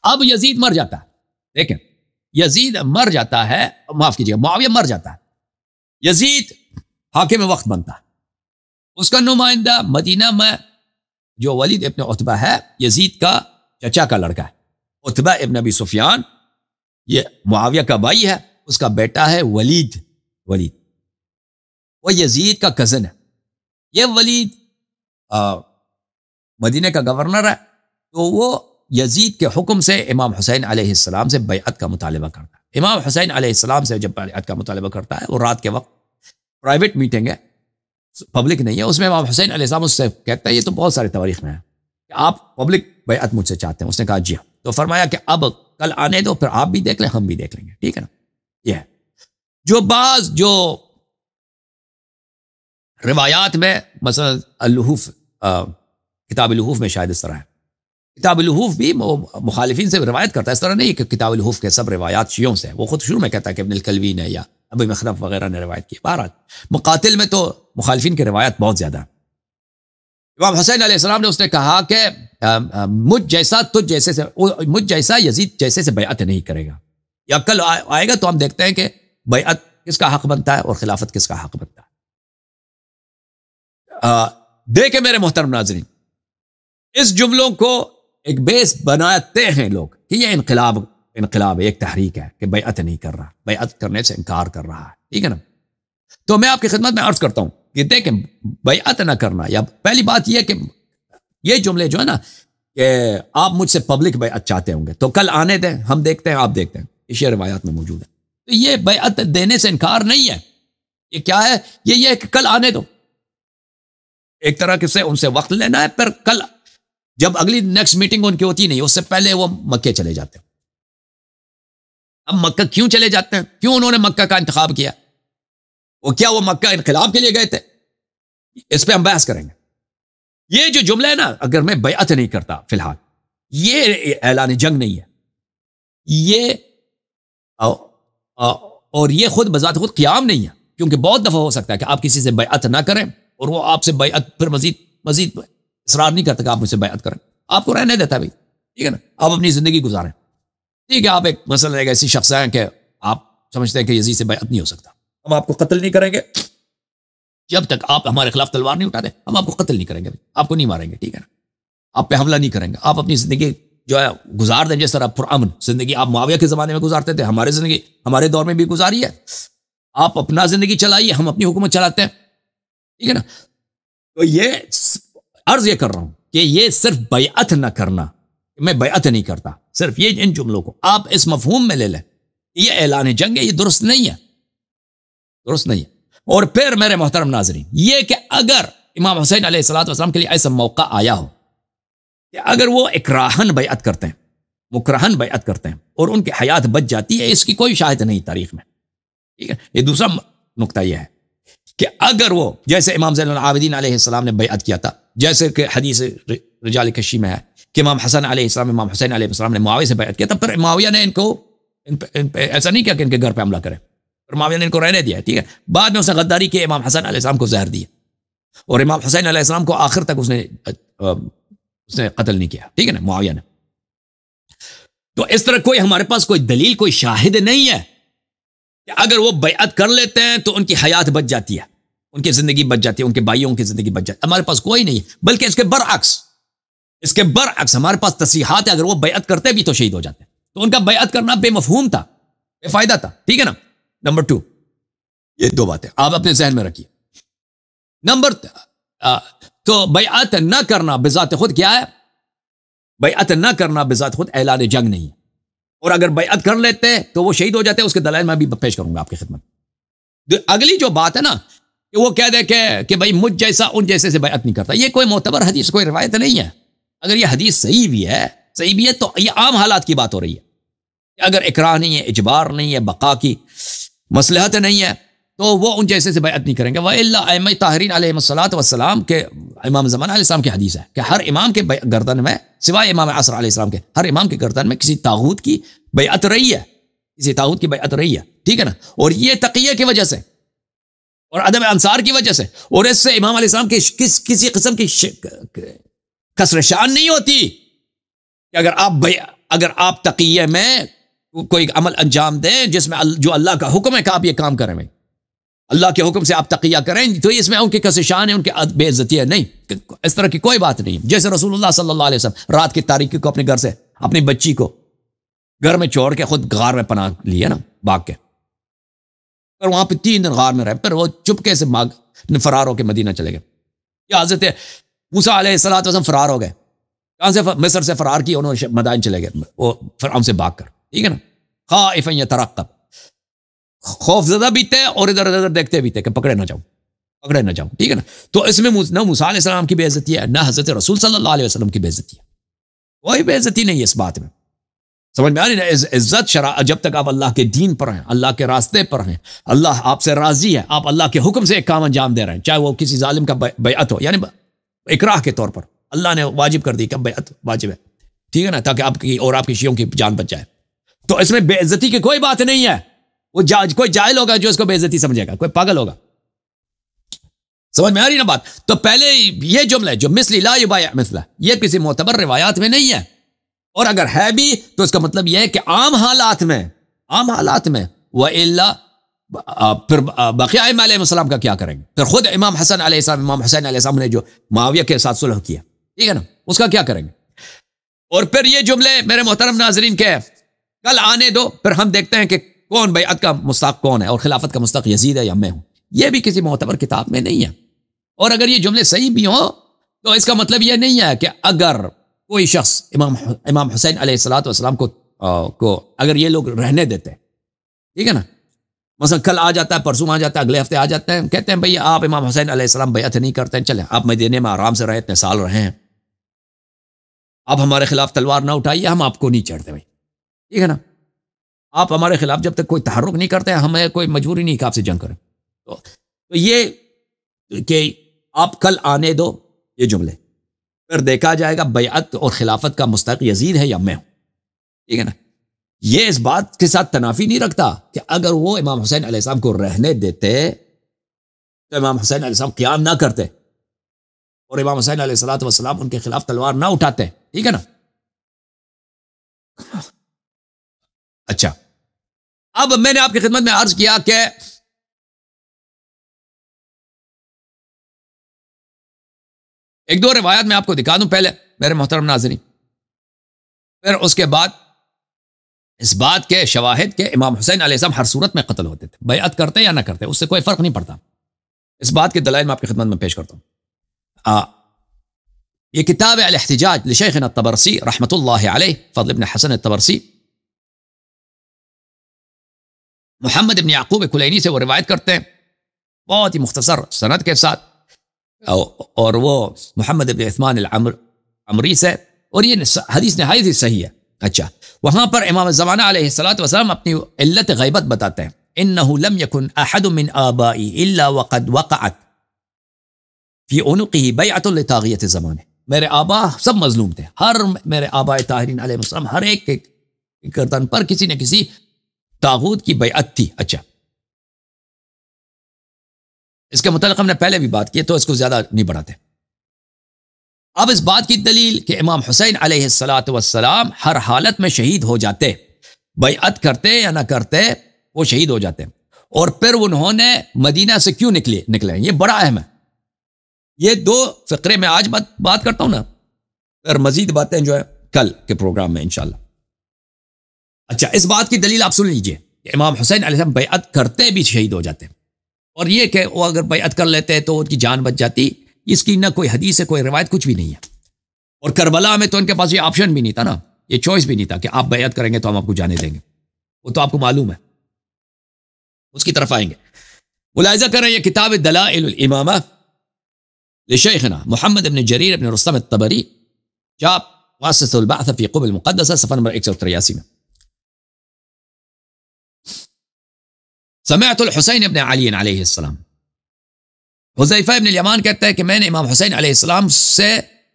اب یزید مر جاتا ہے، دیکھیں یزید مر جاتا ہے، معاف کیجیے معاویہ مر جاتا ہے، یزید حاکم وقت بنتا ہے، اس کا نمائندہ مدینہ میں جو ولید ابن عتبہ ہے، یزید کا چچا کا لڑکا ہے، عتبہ ابن ابی سفیان، یہ معاویہ کا بھائی ہے، اس کا بیٹا ہے ولید، وہ یزید کا کزن ہے۔ یہ ولید مدینہ کا گورنر ہے، تو وہ یزید کے حکم سے امام حسین علیہ السلام سے بیعت کا مطالبہ کرتا ہے۔ امام حسین علیہ السلام سے جب بیعت کا مطالبہ کرتا ہے، وہ رات کے وقت پرائیویٹ میٹنگ ہے، پبلک نہیں ہے، اس میں امام حسین علیہ السلام اس سے کہتا ہے، یہ تو بہت سارے تواریخ میں ہے کہ آپ پبلک بیعت مجھ سے چاہتے ہیں۔ اس نے کہا جی ہاں، تو فرمایا کہ اب کل آنے دو، پھر آپ بھی دیکھ لیں، ہم بھی دیکھ لیں گے، ٹھیک ہے نا۔ یہ ہے جو بعض جو روایات میں، مثلا اللحوف، کتاب اللحوف میں شاید اس طرح ہے، کتاب اللحوف بھی مخالفین سے روایت کرتا ہے، اس طرح نہیں کہ کتاب اللحوف کے سب روایات شیعوں سے، وہ خود شروع میں کہتا ہے کہ ابن الکلوی نے یا ابی مخنف وغیرہ نے روایت کی۔ بہرحال مقاتل میں تو مخالفین کی روایت بہت زیادہ ہے۔ امام حسین علیہ السلام نے اس نے کہا کہ مجھ جیسا یزید جیسے سے بیعت نہیں کرے گا، یا کل آئے گا تو ہم دیکھتے ہیں کہ بیعت کس کا حق بنتا ہے اور خلافت کس کا حق بنتا ہے۔ دیکھیں میرے محترم ناظرین، اس جملوں کو ایک بیس بناتے ہیں لوگ کہ یہ انقلاب ایک تحریک ہے کہ بیعت نہیں کر رہا، بیعت کرنے سے انکار کر رہا ہے، ٹھیک ہے نا۔ تو میں آپ کی خدمت میں عرض کرتا ہوں کہ دیکھیں بیعت نہ کرنا، یا پہلی بات یہ کہ یہ جملے جو ہے نا کہ آپ مجھ سے پبلک بیعت چاہتے ہوں گے تو کل آنے دیں، ہم دیکھتے ہیں، آپ دیکھتے ہیں، یہ روایات میں موجود ہے۔ تو یہ بیعت دینے سے انکار نہیں ہے، یہ کیا ہے؟ یہ ہے کہ کل آنے دو، ایک طرح سے ان سے وقت لینا ہے، پھر کل جب اگلی نیکسٹ میٹنگ ان کی ہوتی نہیں، اس سے پہلے وہ مکے چلے جاتے ہیں۔ اب مکہ کیوں چلے جاتے ہیں؟ کیوں انہوں نے مکہ کا انتخاب کیا؟ وہ مکہ انقلاب کے لیے گئے تھے؟ اس پہ ہم بحث کریں گے۔ یہ جو جملہ ہے نا، اگر میں بیعت نہیں کرتا فی الحال، یہ اعلان جنگ نہیں ہے، یہ اور یہ خود بذات خود قیام نہیں ہے، کیونکہ بہت دفعہ ہو سکتا ہے کہ آپ کسی سے بیعت نہ کریں اور وہ آپ سے بیعت پھر مزید اصرار نہیں کرتا کہ آپ مجھ سے بیعت کریں، آپ کو رہنے دیتا بھائی، ٹھیک ہے نا، آپ اپنی زندگی گزاریں، ٹھیک ہے۔ آپ ایک مثلا ایک ایسی شخص ہیں کہ آپ سمجھتے ہیں کہ یزید سے بیعت نہیں ہو سکتا، ہم آپ کو قتل نہیں کریں گے جب تک آپ ہمارے خلاف تلوار نہیں اٹھاتے، ہم آپ کو قتل نہیں کریں گے، آپ کو نہیں ماریں گے، ٹھیک ہے نا، آپ پہ حملہ نہیں کریں گے، آپ اپنی زندگی جو ہے گزار دیں جس طرح پرامن زندگی آپ معاویہ کے زمانے میں گزارتے تھے، ہمارے زندگی ہمارے دور میں بھی گزاری ہے، آپ اپنا زندگی چلائیے، ہم اپنی حکومت چلاتے ہیں، ٹھیک ہے نا۔ تو یہ عرض یہ کر رہا ہوں کہ یہ صرف بیعت نہ کرنا، میں بیعت نہیں کرتا، صرف یہ ان جملوں کو آپ اس مفہوم میں لے لیں، یہ اعلان جنگ ہے، یہ درست نہیں ہے، درست نہیں ہے۔ اور پھر میرے محترم ناظرین، یہ کہ اگر امام حسین علیہ السلام کے لیے ایسا موقع آیا ہو کہ اگر وہ اکراہن بیعت کرتے ہیں، مکرہن بیعت کرتے ہیں اور ان کی حیات بچ جاتی ہے، اس کی کوئی شاہد نہیں تاریخ میں، ٹھیک ہے۔ یہ دوسرا نقطہ یہ ہے کہ اگر وہ جیسے امام زین العابدین علیہ السلام نے بیعت کیا تھا، جیسے کہ حدیث رجال کشی میں ہے کہ امام حسن علیہ السلام، امام حسین علیہ السلام نے معاویہ سے بیعت کیا تھا، پھر معاویہ نے ان پہ ایسا نہیں کیا کہ ان کے گھر پہ حملہ کرے، پھر معاویہ نے ان کو رہنے دیا، ٹھیک ہے۔ بعد میں اس نے غداری کی، امام حسن علیہ السلام کو زہر دیا، اور امام حسین علیہ السلام کو آخر تک اس نے قتل نہیں کیا، ٹھیک ہے نا، معاویہ نے۔ تو اس طرح کوئی ہمارے پاس کوئی دلیل، کوئی شاہد نہیں ہے کہ اگر وہ بیعت کر لیتے ہیں تو ان کی حیات بچ جاتی ہے، ان کی زندگی بچ جاتی ہے، ان کے بھائیوں کی زندگی بچ جاتی ہے، ہمارے پاس کوئی نہیں ہے، بلکہ اس کے برعکس ہمارے پاس تصریحات ہے، اگر وہ بیعت کرتے بھی تو شہید ہو جاتے ہیں، تو ان کا بیعت کرنا بے مفہوم تھا، بے فائدہ تھا، ٹھیک ہے نا۔ نمبر 2، یہ دو باتیں آپ اپنے ذہن میں رکھیے۔ تو بیعت نہ کرنا بذات خود کیا ہے؟ بیعت نہ کرنا بذات خود اعلان جنگ نہیں ہے، اور اگر بیعت کر لیتے تو وہ شہید ہو جاتے، اس کے دلائل میں بھی پیش کروں گا آپ کی خدمت۔ اگلی جو بات ہے نا کہ وہ کہہ دے کہ بھائی مجھ جیسا ان جیسے سے بیعت نہیں کرتا، یہ کوئی معتبر حدیث، کوئی روایت نہیں ہے۔ اگر یہ حدیث صحیح بھی ہے تو یہ عام حالات کی بات ہو رہی ہے کہ اگر اکراہ نہیں ہے، اجبار نہیں ہے، بقا کی مصلحت نہیں ہے، تو وہ ان جیسے سے بیعت نہیں کریں گے۔ وَإِلَّا ائمہ طاہرین علیہ الصلوۃ والسلام کے، امام زمانہ علیہ السلام کی حدیث ہے کہ ہر امام کے گردن میں، سوائے امام عصر علیہ السلام کے، ہر امام کے گردن میں کسی طاغوت کی بیعت رہی ہے، کسی طاغوت کی بیعت رہی ہے، ٹھیک ہے نا۔ اور یہ تقیہ کی وجہ سے اور عدم انصار کی وجہ سے، اور اس سے امام علیہ السلام کی کسی قسم کی کسر شان نہیں ہوتی کہ اگر آپ اگر آپ تقیہ میں کوئی عمل انجام دیں جس میں جو اللہ کا حکم ہے کہ آپ یہ کام کریں بھائی، اللہ کے حکم سے آپ تقیہ کریں، تو اس میں ان کی کسشان ہے، ان کی بے عزتی ہے، نہیں، اس طرح کی کوئی بات نہیں. جیسے رسول اللہ صلی اللہ علیہ وسلم رات کی تاریکی کو اپنے گھر سے اپنی بچی کو گھر میں چھوڑ کے خود غار میں پناہ لیا نا بھاگ کے، پھر وہاں پہ 3 دن غار میں رہے، پھر وہ چپکے سے فرار ہو کے مدینہ چلے گئے. یا حضرت موسیٰ علیہ السلام فرار ہو گئے، کہاں سے؟ مصر سے فرار کی، انہوں نے مدائن چلے گئے وہ فرعون سے بھاگ کر، ٹھیک ہے نا. خائفا یترقب، خوف زدہ بھی تھے اور ادھر ادھر دیکھتے بھی تھے کہ پکڑے نہ جاؤ، ٹھیک ہے نا. تو اس میں نہ موسیٰ علیہ السلام کی بے عزتی ہے، نہ حضرت رسول صلی اللہ علیہ وسلم کی بے عزتی ہے، کوئی بے عزتی نہیں ہے اس بات میں. سمجھ میں آ رہی نا؟ عزت شرع جب تک آپ اللہ کے دین پر ہیں، اللہ کے راستے پر ہیں، اللہ آپ سے راضی ہے، آپ اللہ کے حکم سے ایک کام انجام دے رہے ہیں، چاہے وہ کسی ظالم کا بیعت ہو، یعنی اکراہ کے طور پر اللہ نے واجب کر دی کہ بیعت واجب ہے، ٹھیک ہے نا، تاکہ آپ کی اور آپ کی شیعوں کی جان بچ جائے. تو اس میں بے عزتی کی کوئی بات نہیں ہے. وہ کوئی جاہل ہوگا جو اس کو بے عزتی سمجھے گا، کوئی پاگل ہوگا. سمجھ میں آ رہی نا بات؟ تو پہلے یہ جملہ جو مثلی لا یبایع مثلہ، یہ کسی معتبر روایات میں نہیں ہے، اور اگر ہے بھی تو اس کا مطلب یہ ہے کہ عام حالات میں وَإِلَّا پھر بقیہ ائمہ علیہ السلام کا کیا کریں گے؟ پھر خود امام حسن علیہ السلام، امام حسین علیہ السلام نے جو معاویہ کے ساتھ صلح کیا، ٹھیک ہے نا، اس کا کیا کریں گے؟ اور پھر یہ جملے میرے محترم ناظرین کے کل آنے دو، پھر ہم دیکھتے ہیں کہ کون بیعت کا مستحق کون ہے اور خلافت کا مستحق یزید ہے یا میں ہوں. یہ بھی کسی معتبر کتاب میں نہیں ہے. اور اگر یہ جملے صحیح بھی ہوں تو اس کا مطلب یہ نہیں ہے کہ اگر کوئی شخص امام حسین علیہ السلام کو اگر یہ لوگ رہنے دیتے، ٹھیک ہے نا، مثلا کل آ جاتا ہے، پرسوں آ جاتا ہے، اگلے ہفتے آ جاتے ہیں، کہتے ہیں بھئی آپ امام حسین علیہ السلام بیعت نہیں کرتے ہیں، چلیں آپ مدینے میں آرام سے رہے، اتنے سال رہے ہیں، آپ ہمارے خلاف تلوار نہ اٹھائیے، ہم آپ کو نہیں چڑھتے بھائی، ٹھیک ہے نا، آپ ہمارے خلاف جب تک کوئی تحرک نہیں کرتے ہمیں کوئی مجبوری نہیں کہ آپ سے جنگ کریں. تو یہ کہ آپ کل آنے دو، یہ جملے پھر دیکھا جائے گا بیعت اور خلافت کا مستحق یزید ہے یا میں ہوں، ٹھیک ہے نا. یہ اس بات کے ساتھ تنافی نہیں رکھتا کہ اگر وہ امام حسین علیہ السلام کو رہنے دیتے تو امام حسین علیہ السلام قیام نہ کرتے اور امام حسین علیہ السلام ان کے خلاف تلوار نہ اٹھاتے، ٹھیک ہے نا. اچھا، اب میں نے آپ کی خدمت میں عرض کیا کہ ایک دو روایات میں آپ کو دکھا دوں پہلے میرے محترم ناظرین، پھر اس کے بعد اس بات کے شواہد کے امام حسین علیہ السلام ہر صورت میں قتل ہوتے تھے، بیعت کرتے یا نہ کرتے اس سے کوئی فرق نہیں پڑتا. اس بات کے دلائل میں آپ کی خدمت میں پیش کرتا ہوں. یہ کتاب الاحتجاج لشیخنا الطبرسی رحمۃ اللہ علیہ، فضل ابن حسن الطبرسی، محمد ابن یعقوب کلینی سے وہ روایت کرتے ہیں بہت ہی مختصر سند کے ساتھ، اور وہ محمد ابن عثمان العمری سے، اور یہ حدیث نہایت ہی صحیح ہے. اچھا، وہاں پر امام زمانہ علیہ السلام اپنی علت غیبت بتاتے ہیں، انه لم يكن احد من آبائی الا وقد وقعت فی عنقه بیعۃ لطاغیۃ الزمانے. میرے آبا سب مظلوم تھے، ہر میرے آباء طاہرین علیہ السلام ہر ایک کے گردن پر کسی نہ کسی طاغوت کی بیعت تھی. اچھا، اس کے متعلق ہم نے پہلے بھی بات کی تو اس کو زیادہ نہیں بڑھاتے. اب اس بات کی دلیل کہ امام حسین علیہ السلام ہر حالت میں شہید ہو جاتے، بیعت کرتے یا نہ کرتے وہ شہید ہو جاتے. اور پھر انہوں نے مدینہ سے کیوں نکلے، یہ بڑا اہم ہے. یہ دو فقرے میں آج بات کرتا ہوں نا، پھر مزید باتیں جو ہے کل کے پروگرام میں انشاءاللہ. اچھا، اس بات کی دلیل آپ سن لیجئے کہ امام حسین علیہ السلام بیعت کرتے بھی شہید ہو جاتے، اور یہ کہ وہ اگر بیعت کر لیتے تو ان کی جان بچ جاتی، اس کی نہ کوئی حدیث ہے، کوئی روایت، کچھ بھی نہیں ہے. اور کربلا میں تو ان کے پاس یہ آپشن بھی نہیں تھا نا، یہ چوائس بھی نہیں تھا کہ آپ بیعت کریں گے تو ہم آپ کو جانے دیں گے، وہ تو آپ کو معلوم ہے، اس کی طرف آئیں گے. ملاحظہ کریں یہ کتاب دلائل الامامہ لشیخنا محمد ابن جریر ابن رستم الطبری، چاپ مؤسسۃ البعث فی قبل المقدسہ، صفحہ نمبر 183 میں. سمعت الحسین ابن علی علیہ السلام، حذیفہ ابن الیمان کہتا ہے کہ میں نے امام حسین علیہ السلام سے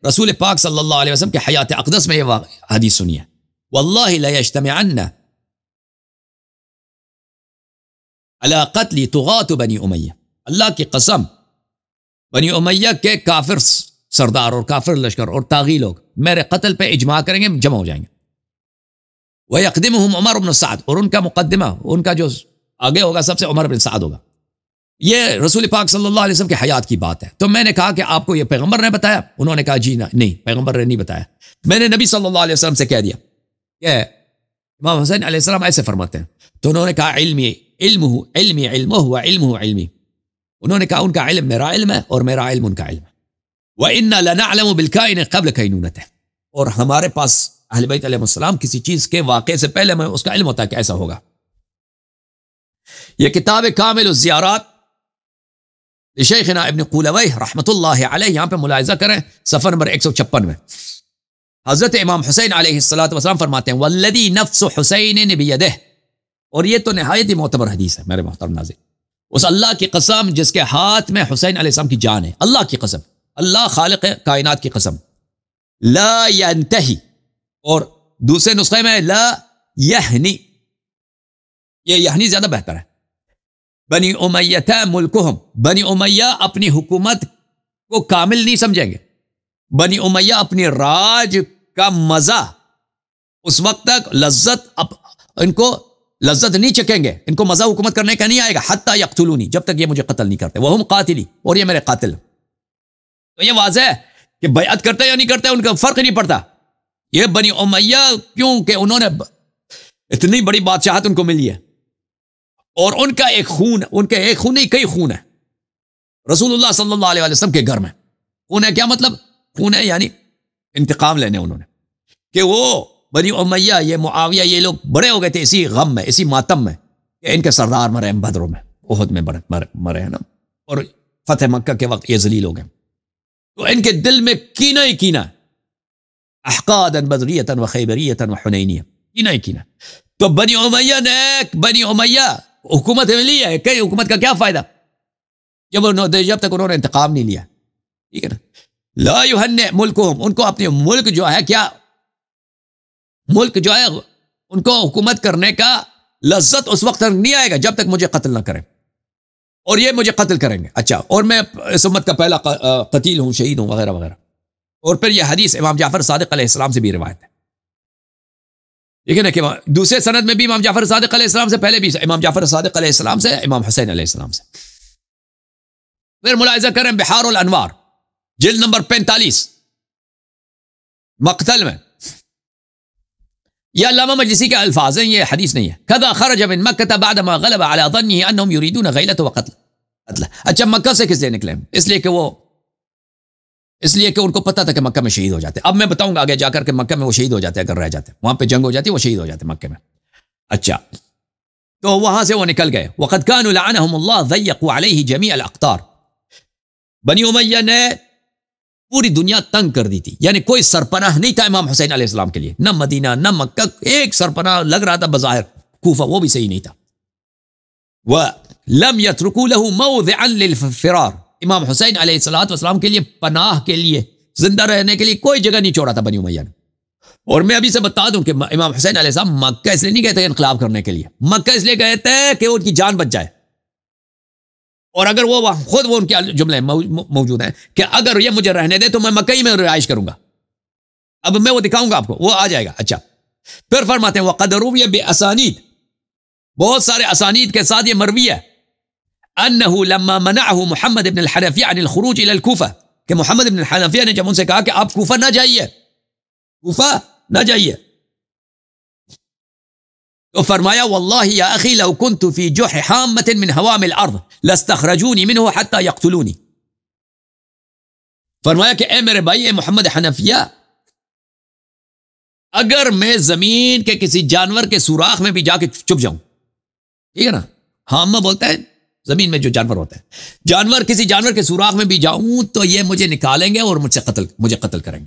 رسول پاک صلی اللہ علیہ وسلم کے حیات اقدس میں یہ حدیث سنی ہے، واللہ لا یجتمعن علی قتل طغاة بنی امیہ، اللہ کی قسم بنی امیہ کے کافر سردار اور کافر لشکر اور طاغی لوگ میرے قتل پہ اجماع کریں گے، جمع ہو جائیں گے. وَيَقْدِمُهُمْ عمر بن سعد، اور ان کا مقدمہ، ان کا جو آگے ہوگا سب سے عمر بن سعد ہوگا. یہ رسول پاک صلی اللہ علیہ وسلم کی حیات کی بات ہے. تو میں نے کہا کہ آپ کو یہ پیغمبر نے بتایا؟ انہوں نے کہا جی نہیں، پیغمبر نے نہیں بتایا. میں نے نبی صلی اللہ علیہ وسلم سے کہہ دیا کہ امام حسین علیہ السلام ایسے فرماتے ہیں. تو انہوں نے کہا علمی علمہ وعلمہ علمی. انہوں نے کہا ان کا علم میرا علم ہے اور میرا علم ان کا علم ہے. وَإِنَّا لَنَعْلَمُ بِالْكَائِنِ قَبْلَ كَيْنُونَتِهِ، اور ہمارے پاس اہل بیت علیہ السلام کسی چیز کے واقعے سے پہلے میں اس کا علم ہوتا ہے کہ ایسا ہوگا. یہ کتاب کامل الزیارات شیخنا ابن قولویہ رحمۃ اللہ علیہ، یہاں پہ ملاحظہ کریں صفحہ نمبر 156 میں حضرت امام حسین علیہ السلام فرماتے ہیں والذی نفس حسین بیدہ، اور یہ تو نہایت ہی معتبر حدیث ہے میرے محترم ناظرین. اس اللہ کی قسم جس کے ہاتھ میں حسین علیہ السلام کی جان ہے، اللہ کی قسم، اللہ خالق کائنات کی قسم، لا ینتہی، اور دوسرے نسخے میں لا یہنی، یہ یہنی زیادہ بہتر ہے. بنی امیہ ملکہم، بنی امیہ اپنی حکومت کو کامل نہیں سمجھیں گے. بنی امیہ اپنی راج کا مزہ اس وقت تک ان کو لذت نہیں چکیں گے، ان کو مزہ حکومت کرنے کا نہیں آئے گا حتی یقتلونی، جب تک یہ مجھے قتل نہیں کرتے. وہم قاتلی، اور یہ میرے قاتل. تو یہ واضح ہے کہ بیعت کرتے یا نہیں کرتے ان کا فرق نہیں پڑتا. یہ بنی امیہ کیونکہ انہوں نے اتنی بڑی بادشاہت ان کو ملی ہے، اور ان کا ایک خون، ان کے ایک خون نہیں کئی خون ہے رسول اللہ صلی اللہ علیہ وسلم کے گھر میں. خون ہے کیا مطلب؟ خون ہے یعنی انتقام لینے انہوں نے، کہ وہ بنی امیہ، یہ معاویہ، یہ لوگ بڑے ہو گئے تھے اسی غم میں، اسی ماتم میں کہ ان کے سردار مرے ہیں بدروں میں، احد میں مرے ہیں نا، اور فتح مکہ کے وقت یہ ذلیل ہو گئے. تو ان کے دل میں کینہ ہی کینہ، احقادا بدریتا و خیبریتا و حنینیہ، کینہ ہی کینہ. تو بنی امیہ نے، بنی امیہ حکومت ملی ہے، کئی حکومت کا کیا فائدہ جب تک انہوں نے انتقام نہیں لیا. ٹھیک ہے نا. لا یہنئ ملکہم، ان کو اپنے ملک جو ہے، کیا ملک جو ہے ان کو حکومت کرنے کا لذت اس وقت تک نہیں آئے گا جب تک مجھے قتل نہ کریں، اور یہ مجھے قتل کریں گے. اچھا، اور میں اس امت کا پہلا قتیل ہوں، شہید ہوں، وغیرہ وغیرہ. اور پھر یہ حدیث امام جعفر صادق علیہ السلام سے بھی روایت ہے. ٹھیک ہے نا، کہ دوسرے سند میں بھی امام جعفر صادق علیہ السلام سے، پہلے بھی امام جعفر صادق علیہ السلام سے، امام حسین علیہ السلام سے. پھر ملاحظہ کریں بحار الانوار جلد نمبر 45 مقتل میں، یہ علامہ مجلسی کے الفاظ ہیں، یہ حدیث نہیں ہے. کذا خرج من مکہ بعدما غلب على ظنه انهم يريدون غیلته وقتله. اچھا، مکہ سے کس لیے نکلے؟ اس لیے کہ ان کو پتہ تھا کہ مکہ میں شہید ہو جاتے. اب میں بتاؤں گا آگے جا کر کہ مکہ میں وہ شہید ہو جاتے، اگر رہ جاتے وہاں پہ جنگ ہو جاتی، وہ شہید ہو جاتے مکہ میں. اچھا، تو وہاں سے وہ نکل گئے. وقد كانوا لعنهم الله ضيقوا عليه جميع الاقطار، بنی امیہ نے پوری دنیا تنگ کر دی تھی، یعنی کوئی سرپناہ نہیں تھا امام حسین علیہ السلام کے لیے، نہ مدینہ نہ مکہ. ایک سرپناہ لگ رہا تھا بظاہر کوفہ، وہ بھی صحیح نہیں تھا. وَلَمْ يَتْرُكُوا لَهُ مَوْضِعًا لِلْفِرَارِ، امام حسین علیہ السلام کے لیے پناہ کے لیے، زندہ رہنے کے لیے کوئی جگہ نہیں چھوڑا تھا بنی امیہ نے. اور میں ابھی سے بتا دوں کہ امام حسین علیہ السلام مکہ اس لیے نہیں گئے تھے انقلاب کرنے کے لیے، مکہ اس لیے گئے تھے کہ ان کی جان بچ جائے. اور اگر وہ خود وہ ان کے جملے موجود ہیں کہ اگر یہ مجھے رہنے دے تو میں مکہ ہی میں رہائش کروں گا. اب میں وہ دکھاؤں گا آپ کو، وہ آ جائے گا. اچھا، پھر فرماتے ہیں وقد روی باسانید، بہت سارے اسانید کے ساتھ یہ مروی ہے، انه لما منعه محمد بن الحنفیہ عن الخروج الى الكوفہ، کہ محمد بن الحنفیہ نے جب ان سے کہا کہ آپ کوفہ نہ جائیے، کوفہ نہ جائیے، تو فرمایا واللہ یا اخی لو كنت في جح حامة من حوام الارض لاستخرجوني منه حتى يقتلوني. فرمایا کہ اے میرے بھائی، اے محمد حنفیہ، اگر میں زمین کے کسی جانور کے سوراخ میں بھی جا کے چھپ جاؤں، ٹھیک ہے نا، حامہ بولتا ہے زمین میں جو جانور ہوتا ہے، جانور کسی جانور کے سوراخ میں بھی جاؤں تو یہ مجھے نکالیں گے اور مجھے قتل کریں گے،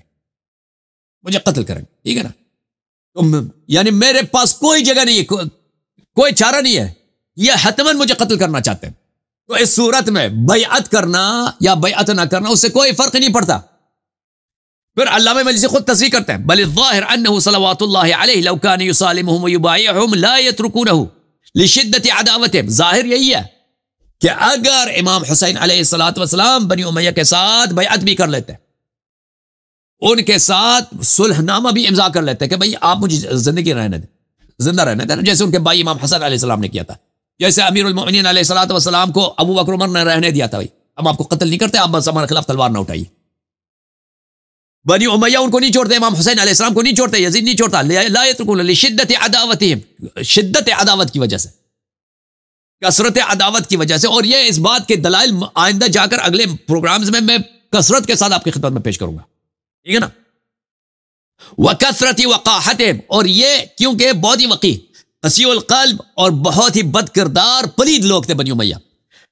مجھے قتل کریں گے. ٹھیک ہے نا. یعنی میرے پاس کوئی جگہ نہیں ہے، کوئی چارہ نہیں ہے، یہ حتماً مجھے قتل کرنا چاہتے ہیں. تو اس صورت میں بیعت کرنا یا بیعت نہ کرنا اس سے کوئی فرق نہیں پڑتا. پھر علامہ مجلسی خود تصریح کرتے ہیں بل الظاہر انه صلوات اللہ علیہ لو کان یسالمهم ویبایعهم لا یترکونه لشدت عداوتهم. ظاہر یہی ہے کہ اگر امام حسین علیہ السلام بنی امیہ کے ساتھ بیعت بھی کر لیتے، ان کے ساتھ صلح نامہ بھی امضا کر لیتے کہ بھئی آپ مجھے زندگی رہنے دیں، زندہ رہنے دینا، جیسے ان کے بھائی امام حسن علیہ السلام نے کیا تھا، جیسے امیر المؤمنین علیہ الصلوۃ والسلام کو ابو بکر عمر نے رہنے دیا تھا، بھائی ہم آپ کو قتل نہیں کرتے، آپ بس ہمارے خلاف تلوار نہ اٹھائیے۔ بنی امیہ ان کو نہیں چھوڑتے، امام حسین علیہ السلام کو نہیں چھوڑتے، یزید نہیں چھوڑتا، لا یترکون لشدت عداوتہم، شدت عداوت کی وجہ سے، کثرت عداوت کی وجہ سے۔ اور یہ اس بات کے دلائل آئندہ جا کر اگلے پروگرامز میں کثرت کے ساتھ آپ کی خدمت میں پیش کروں گا، ٹھیک ہے نا۔ وَكَثْرَةِ وَقَاحَتِهِمْ، اور یہ کیونکہ بہت ہی وقیح، قسیء القلب اور بہت ہی بد کردار پلید لوگ تھے بنی امیہ،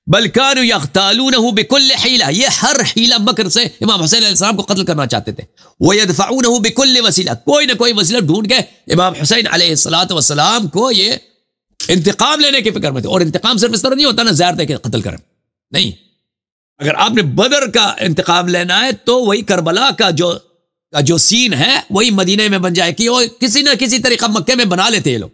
بل كانوا يغتالونه بكل حیلہ، یہ ہر حیلہ مکر سے امام حسین علیہ السلام کو قتل کرنا چاہتے تھے، وَيَدْفَعُونَهُ بكل وسیلہ، کوئی نہ کوئی وسیلہ ڈھونڈ کے امام حسین علیہ السلام کو یہ انتقام لینے کی فکر میں تھے۔ اور انتقام صرف اس طرح نہیں ہوتا نا زہر دے کے قتل کریں، نہیں، اگر آپ نے بدر کا انتقام لینا ہے تو وہی کربلا کا جو سین ہے وہی مدینہ میں بن جائے کہ وہ کسی نہ کسی طریقہ مکے میں بنا لیتے ہیں لوگ،